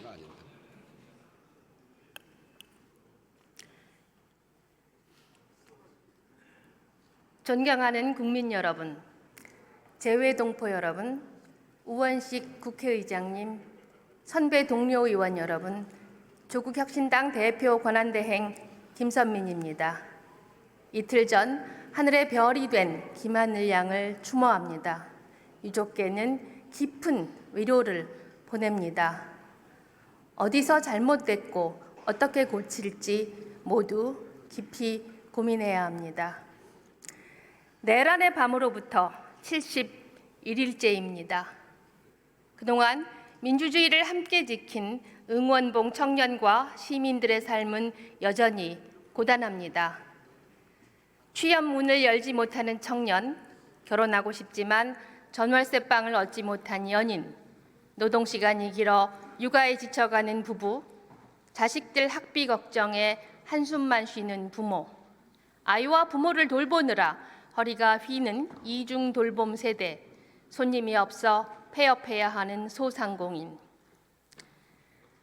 아닙니다. 존경하는 국민 여러분, 재외동포 여러분, 우원식 국회의장님, 선배 동료 의원 여러분, 조국혁신당 대표 권한대행 김선민입니다. 이틀 전 하늘의 별이 된 김하늘 양을 추모합니다. 유족께는 깊은 위로를 보냅니다. 어디서 잘못됐고 어떻게 고칠지 모두 깊이 고민해야 합니다. 내란의 밤으로부터 71일째입니다. 그동안 민주주의를 함께 지킨 응원봉 청년과 시민들의 삶은 여전히 고단합니다. 취업 문을 열지 못하는 청년, 결혼하고 싶지만 전월세방을 얻지 못한 연인, 노동시간이 길어 육아에 지쳐가는 부부, 자식들 학비 걱정에 한숨만 쉬는 부모, 아이와 부모를 돌보느라 허리가 휘는 이중 돌봄 세대, 손님이 없어 폐업해야 하는 소상공인.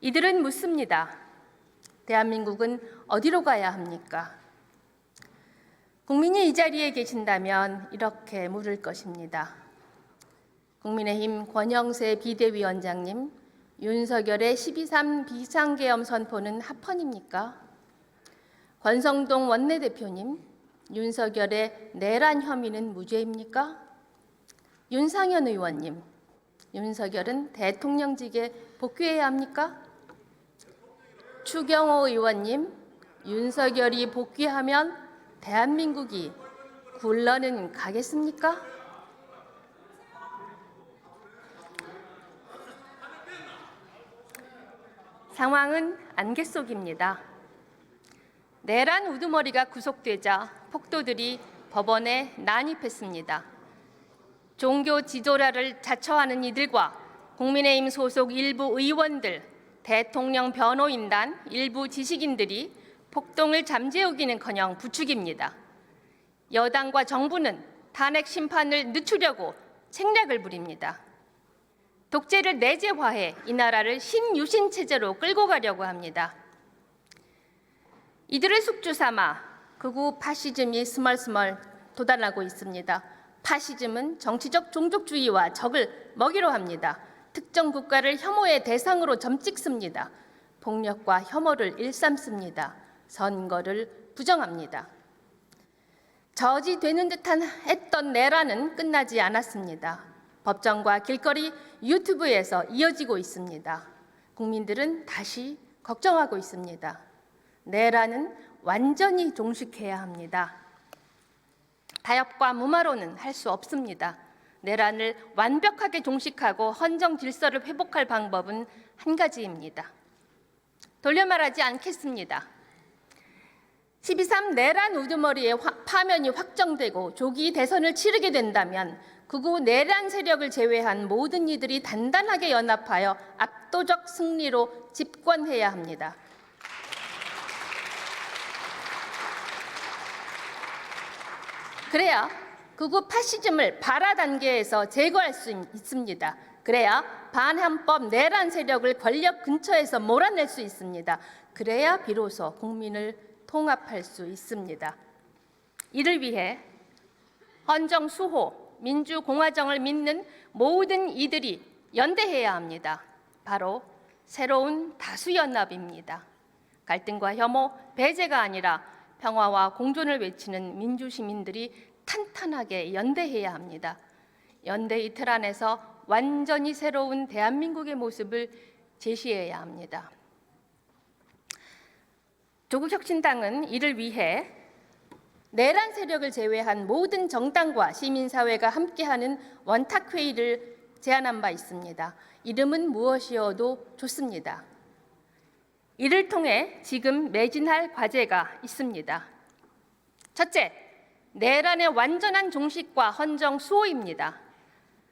이들은 묻습니다. 대한민국은 어디로 가야 합니까? 국민이 이 자리에 계신다면 이렇게 물을 것입니다. 국민의힘 권영세 비대위원장님, 윤석열의 12.3 비상계엄 선포는 합헌입니까? 권성동 원내대표님, 윤석열의 내란 혐의는 무죄입니까? 윤상현 의원님, 윤석열은 대통령직에 복귀해야 합니까? 추경호 의원님, 윤석열이 복귀하면 대한민국이 굴러는 가겠습니까? 상황은 안개 속입니다. 내란 우두머리가 구속되자 폭도들이 법원에 난입했습니다. 종교 지도자를 자처하는 이들과 국민의힘 소속 일부 의원들, 대통령 변호인단 일부 지식인들이 폭동을 잠재우기는커녕 부추깁니다. 여당과 정부는 탄핵 심판을 늦추려고 책략을 부립니다. 독재를 내재화해 이 나라를 신유신 체제로 끌고 가려고 합니다. 이들을 숙주 삼아 극우 파시즘이 스멀스멀 도달하고 있습니다. 파시즘은 정치적 종족주의와 적을 먹이로 합니다. 특정 국가를 혐오의 대상으로 점찍습니다. 폭력과 혐오를 일삼습니다. 선거를 부정합니다. 저지되는 듯한 했던 내란은 끝나지 않았습니다. 법정과 길거리, 유튜브에서 이어지고 있습니다. 국민들은 다시 걱정하고 있습니다. 내란은 완전히 종식해야 합니다. 타협과 무마로는 할 수 없습니다. 내란을 완벽하게 종식하고 헌정 질서를 회복할 방법은 한 가지입니다. 돌려 말하지 않겠습니다. 12.3 내란 우두머리의 파면이 확정되고 조기 대선을 치르게 된다면 극우 내란 세력을 제외한 모든 이들이 단단하게 연합하여 압도적 승리로 집권해야 합니다. 그래야 극우 파시즘을 발화 단계에서 제거할 수 있습니다. 그래야 반헌법 내란 세력을 권력 근처에서 몰아낼 수 있습니다. 그래야 비로소 국민을 통합할 수 있습니다. 이를 위해 헌정 수호, 민주공화정을 믿는 모든 이들이 연대해야 합니다. 바로 새로운 다수연합입니다. 갈등과 혐오, 배제가 아니라 평화와 공존을 외치는 민주시민들이 탄탄하게 연대해야 합니다. 연대 이틀 안에서 완전히 새로운 대한민국의 모습을 제시해야 합니다. 조국혁신당은 이를 위해 내란 세력을 제외한 모든 정당과 시민사회가 함께하는 원탁회의를 제안한 바 있습니다. 이름은 무엇이어도 좋습니다. 이를 통해 지금 매진할 과제가 있습니다. 첫째, 내란의 완전한 종식과 헌정 수호입니다.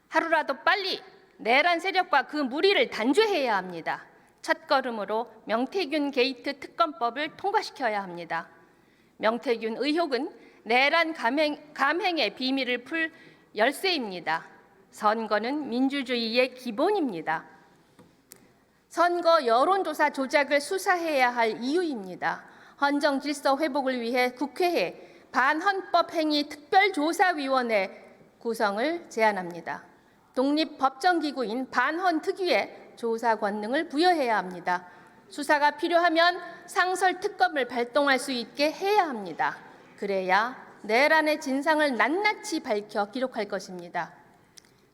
하루라도 빨리 내란 세력과 그 무리를 단죄해야 합니다. 첫걸음으로 명태균 게이트 특검법을 통과시켜야 합니다. 명태균 의혹은 내란 감행의 비밀을 풀 열쇠입니다. 선거는 민주주의의 기본입니다. 선거 여론조사 조작을 수사해야 할 이유입니다. 헌정 질서 회복을 위해 국회에 반헌법행위 특별조사위원회 구성을 제안합니다. 독립법정기구인 반헌특위에 조사 권능을 부여해야 합니다. 수사가 필요하면 상설특검을 발동할 수 있게 해야 합니다. 그래야 내란의 진상을 낱낱이 밝혀 기록할 것입니다.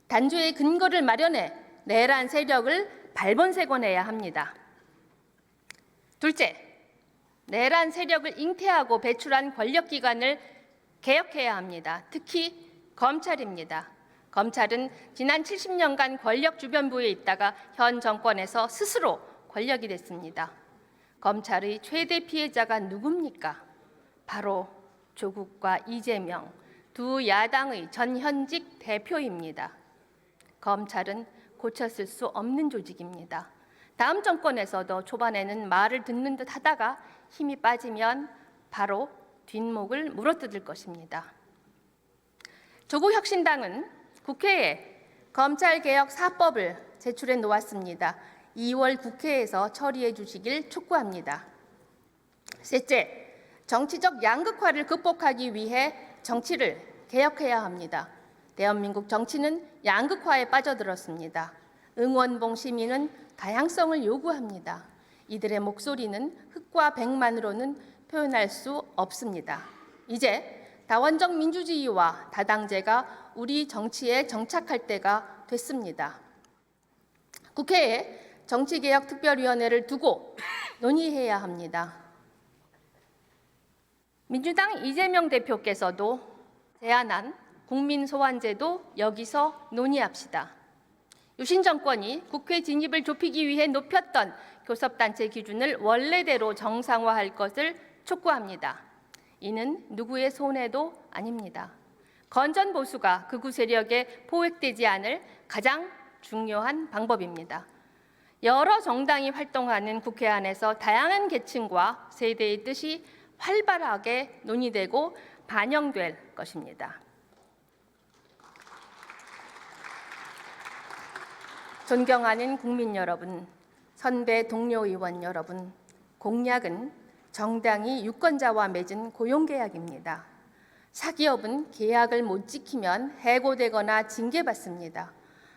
단죄의 근거를 마련해 내란 세력을 발본색원해야 합니다. 둘째, 내란 세력을 잉태하고 배출한 권력기관을 개혁해야 합니다. 특히 검찰입니다. 검찰은 지난 70년간 권력 주변부에 있다가 현 정권에서 스스로 권력이 됐습니다. 검찰의 최대 피해자가 누굽니까? 바로 조국과 이재명 두 야당의 전현직 대표입니다. 검찰은 고쳤을 수 없는 조직입니다. 다음 정권에서도 초반에는 말을 듣는 듯 하다가 힘이 빠지면 바로 뒷목을 물어뜯을 것입니다. 조국혁신당은 국회에 검찰개혁 4법을 제출해 놓았습니다. 2월 국회에서 처리해 주시길 촉구합니다. 셋째, 정치적 양극화를 극복하기 위해 정치를 개혁해야 합니다. 대한민국 정치는 양극화에 빠져들었습니다. 응원봉 시민은 다양성을 요구합니다. 이들의 목소리는 흑과 백만으로는 표현할 수 없습니다. 이제 다원적 민주주의와 다당제가 우리 정치에 정착할 때가 됐습니다. 국회에 정치개혁특별위원회를 두고 논의해야 합니다. 민주당 이재명 대표께서도 제안한 국민소환제도 여기서 논의합시다. 유신 정권이 국회 진입을 좁히기 위해 높였던 교섭단체 기준을 원래대로 정상화할 것을 촉구합니다. 이는 누구의 손해도 아닙니다. 건전보수가 극우 세력에 포획되지 않을 가장 중요한 방법입니다. 여러 정당이 활동하는 국회 안에서 다양한 계층과 세대의 뜻이 활발하게 논의되고 반영될 것입니다. 존경하는 국민 여러분, 선배 동료 의원 여러분, 공약은 정당이 유권자와 맺은 고용계약입니다. 사기업은 계약을 못 지키면 해고되거나 징계받습니다.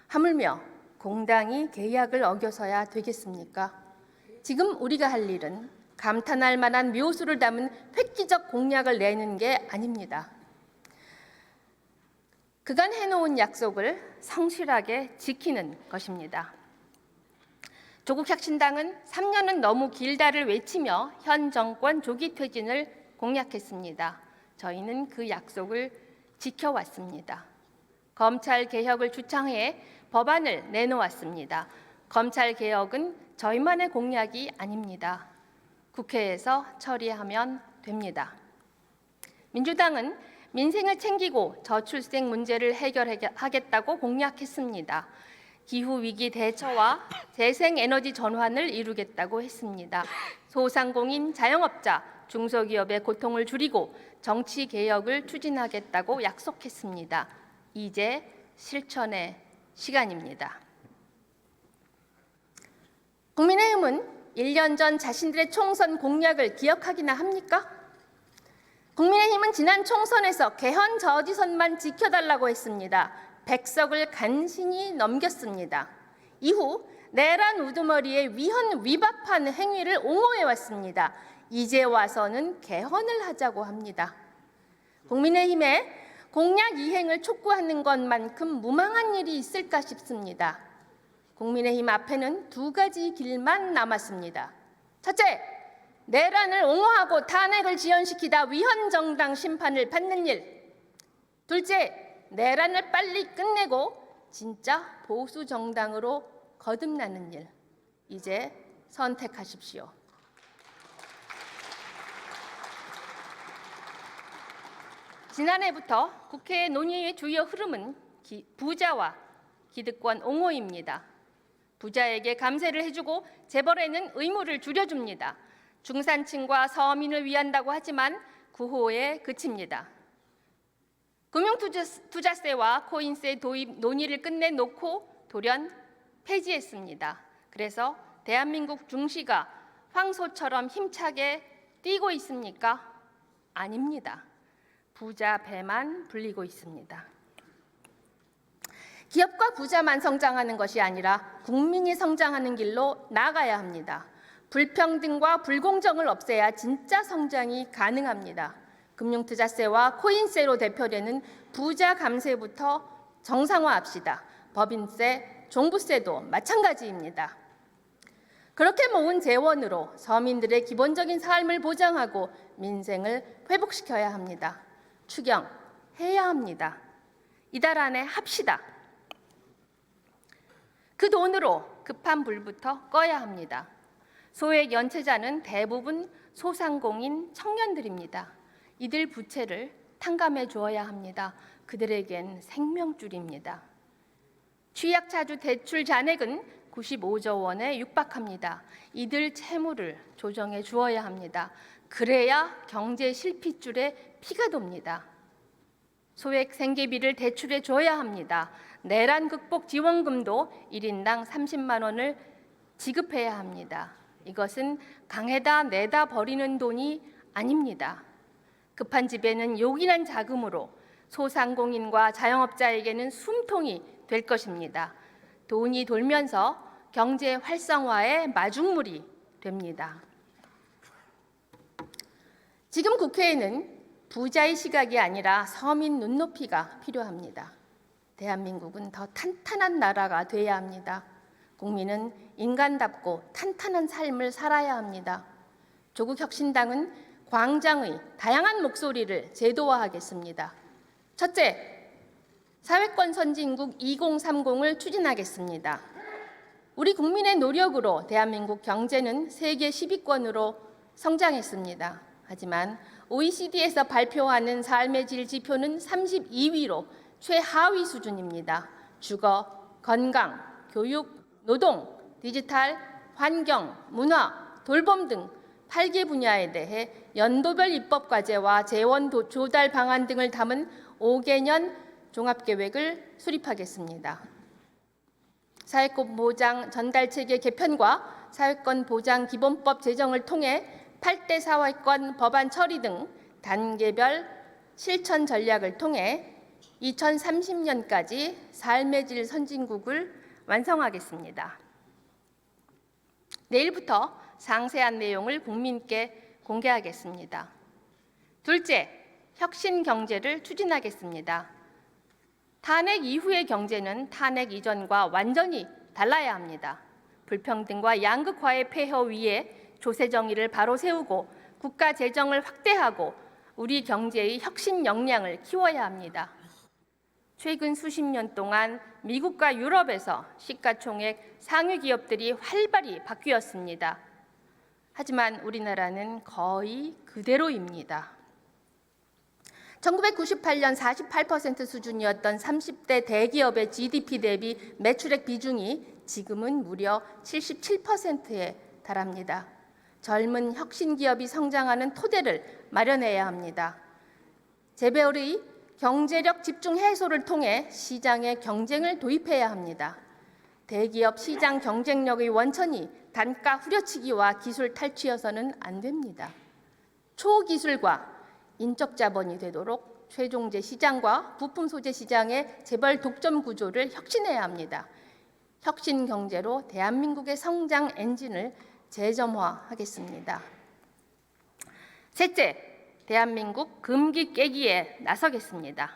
하물며 공당이 계약을 어겨서야 되겠습니까? 지금 우리가 할 일은 감탄할 만한 묘수를 담은 획기적 공약을 내는 게 아닙니다. 그간 해놓은 약속을 성실하게 지키는 것입니다. 조국혁신당은 3년은 너무 길다를 외치며 현 정권 조기 퇴진을 공약했습니다. 저희는 그 약속을 지켜왔습니다. 검찰 개혁을 주창해 법안을 내놓았습니다. 검찰 개혁은 저희만의 공약이 아닙니다. 국회에서 처리하면 됩니다. 민주당은 민생을 챙기고 저출생 문제를 해결하겠다고 공약했습니다. 기후위기 대처와 재생에너지 전환을 이루겠다고 했습니다. 소상공인, 자영업자, 중소기업의 고통을 줄이고 정치개혁을 추진하겠다고 약속했습니다. 이제 실천의 시간입니다. 국민의힘은 1년 전 자신들의 총선 공약을 기억하기나 합니까? 국민의힘은 지난 총선에서 개헌 저지선만 지켜달라고 했습니다. 100석을 간신히 넘겼습니다. 이후 내란 우두머리에 위헌 위법한 행위를 옹호해왔습니다. 이제 와서는 개헌을 하자고 합니다. 국민의힘의 공약 이행을 촉구하는 것만큼 무망한 일이 있을까 싶습니다. 국민의힘 앞에는 두 가지 길만 남았습니다. 첫째, 내란을 옹호하고 탄핵을 지연시키다 위헌정당 심판을 받는 일. 둘째, 내란을 빨리 끝내고 진짜 보수 정당으로 거듭나는 일. 이제 선택하십시오. 지난해부터 국회 논의의 주요 흐름은 부자와 기득권 옹호입니다. 부자에게 감세를 해주고 재벌에는 의무를 줄여줍니다. 중산층과 서민을 위한다고 하지만 구호에 그칩니다. 금융투자세와 코인세 도입 논의를 끝내놓고 돌연 폐지했습니다. 그래서 대한민국 중시가 황소처럼 힘차게 뛰고 있습니까? 아닙니다. 부자 배만 불리고 있습니다. 기업과 부자만 성장하는 것이 아니라 국민이 성장하는 길로 나아가야 합니다. 불평등과 불공정을 없애야 진짜 성장이 가능합니다. 금융투자세와 코인세로 대표되는 부자 감세부터 정상화합시다. 법인세, 종부세도 마찬가지입니다. 그렇게 모은 재원으로 서민들의 기본적인 삶을 보장하고 민생을 회복시켜야 합니다. 추경해야 합니다. 이달 안에 합시다. 그 돈으로 급한 불부터 꺼야 합니다. 소액 연체자는 대부분 소상공인 청년들입니다. 이들 부채를 탕감해 주어야 합니다. 그들에겐 생명줄입니다. 취약차주 대출 잔액은 95조 원에 육박합니다. 이들 채무를 조정해 주어야 합니다. 그래야 경제 실핏줄에 피가 돕니다. 소액 생계비를 대출해 줘야 합니다. 내란 극복 지원금도 1인당 30만 원을 지급해야 합니다. 이것은 강에다 내다 버리는 돈이 아닙니다. 급한 집에는 요긴한 자금으로 소상공인과 자영업자에게는 숨통이 될 것입니다. 돈이 돌면서 경제 활성화의 마중물이 됩니다. 지금 국회에는 부자의 시각이 아니라 서민 눈높이가 필요합니다. 대한민국은 더 탄탄한 나라가 돼야 합니다. 국민은 인간답고 탄탄한 삶을 살아야 합니다. 조국혁신당은 광장의 다양한 목소리를 제도화하겠습니다. 첫째, 사회권 선진국 2030을 추진하겠습니다. 우리 국민의 노력으로 대한민국 경제는 세계 10위권으로 성장했습니다. 하지만 OECD에서 발표하는 삶의 질 지표는 32위로 최하위 수준입니다. 주거, 건강, 교육, 노동, 디지털, 환경, 문화, 돌봄 등 8개 분야에 대해 연도별 입법 과제와 재원 조달 방안 등을 담은 5개년 종합계획을 수립하겠습니다. 사회권 보장 전달체계 개편과 사회권 보장 기본법 제정을 통해 8대 사회권 법안 처리 등 단계별 실천 전략을 통해 2030년까지 삶의 질 선진국을 완성하겠습니다. 내일부터 상세한 내용을 국민께 공개하겠습니다. 둘째, 혁신 경제를 추진하겠습니다. 탄핵 이후의 경제는 탄핵 이전과 완전히 달라야 합니다. 불평등과 양극화의 폐허 위에 조세정의를 바로 세우고 국가 재정을 확대하고 우리 경제의 혁신 역량을 키워야 합니다. 최근 수십 년 동안 미국과 유럽에서 시가총액 상위 기업들이 활발히 바뀌었습니다. 하지만 우리나라는 거의 그대로입니다. 1998년 48% 수준이었던 30대 대기업의 GDP 대비 매출액 비중이 지금은 무려 77%에 달합니다. 젊은 혁신 기업이 성장하는 토대를 마련해야 합니다. 재벌의 경제력 집중 해소를 통해 시장에 경쟁을 도입해야 합니다. 대기업 시장 경쟁력의 원천이 단가 후려치기와 기술 탈취여서는 안 됩니다. 초기술과 인적 자본이 되도록 최종재 시장과 부품 소재 시장의 재벌 독점 구조를 혁신해야 합니다. 혁신 경제로 대한민국의 성장 엔진을 재점화하겠습니다. 셋째, 대한민국 금기 깨기에 나서겠습니다.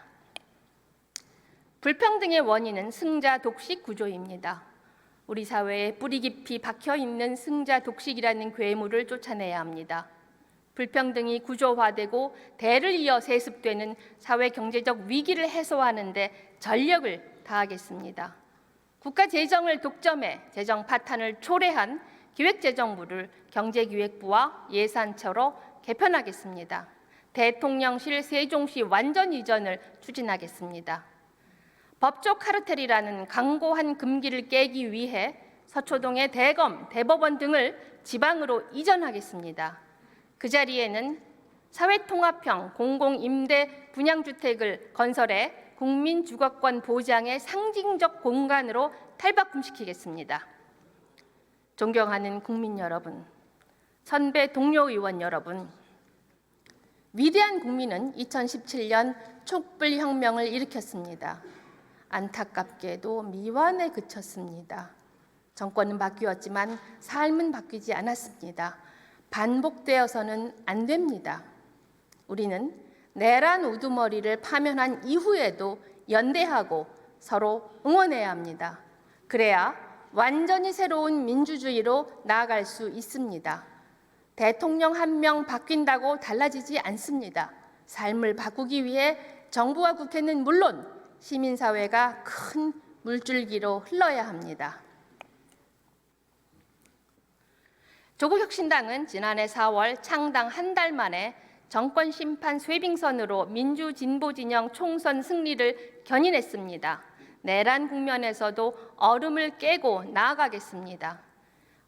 불평등의 원인은 승자 독식 구조입니다. 우리 사회에 뿌리 깊이 박혀 있는 승자 독식이라는 괴물을 쫓아내야 합니다. 불평등이 구조화되고 대를 이어 세습되는 사회 경제적 위기를 해소하는 데 전력을 다하겠습니다. 국가 재정을 독점해 재정 파탄을 초래한 기획재정부를 경제기획부와 예산처로 개편하겠습니다. 대통령실 세종시 완전 이전을 추진하겠습니다. 법조 카르텔이라는 강고한 금기를 깨기 위해 서초동의 대검, 대법원 등을 지방으로 이전하겠습니다. 그 자리에는 사회통합형 공공임대 분양주택을 건설해 국민주거권 보장의 상징적 공간으로 탈바꿈시키겠습니다. 존경하는 국민 여러분, 선배 동료 의원 여러분, 위대한 국민은 2017년 촛불혁명을 일으켰습니다. 안타깝게도 미완에 그쳤습니다. 정권은 바뀌었지만 삶은 바뀌지 않았습니다. 반복되어서는 안 됩니다. 우리는 내란 우두머리를 파면한 이후에도 연대하고 서로 응원해야 합니다. 그래야 완전히 새로운 민주주의로 나아갈 수 있습니다. 대통령 한 명 바뀐다고 달라지지 않습니다. 삶을 바꾸기 위해 정부와 국회는 물론 시민사회가 큰 물줄기로 흘러야 합니다. 조국혁신당은 지난해 4월 창당 한 달 만에 정권 심판 쇄빙선으로 민주진보진영 총선 승리를 견인했습니다. 내란 국면에서도 얼음을 깨고 나아가겠습니다.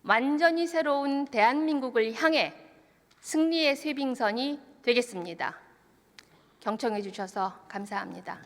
완전히 새로운 대한민국을 향해 승리의 쇄빙선이 되겠습니다. 경청해 주셔서 감사합니다.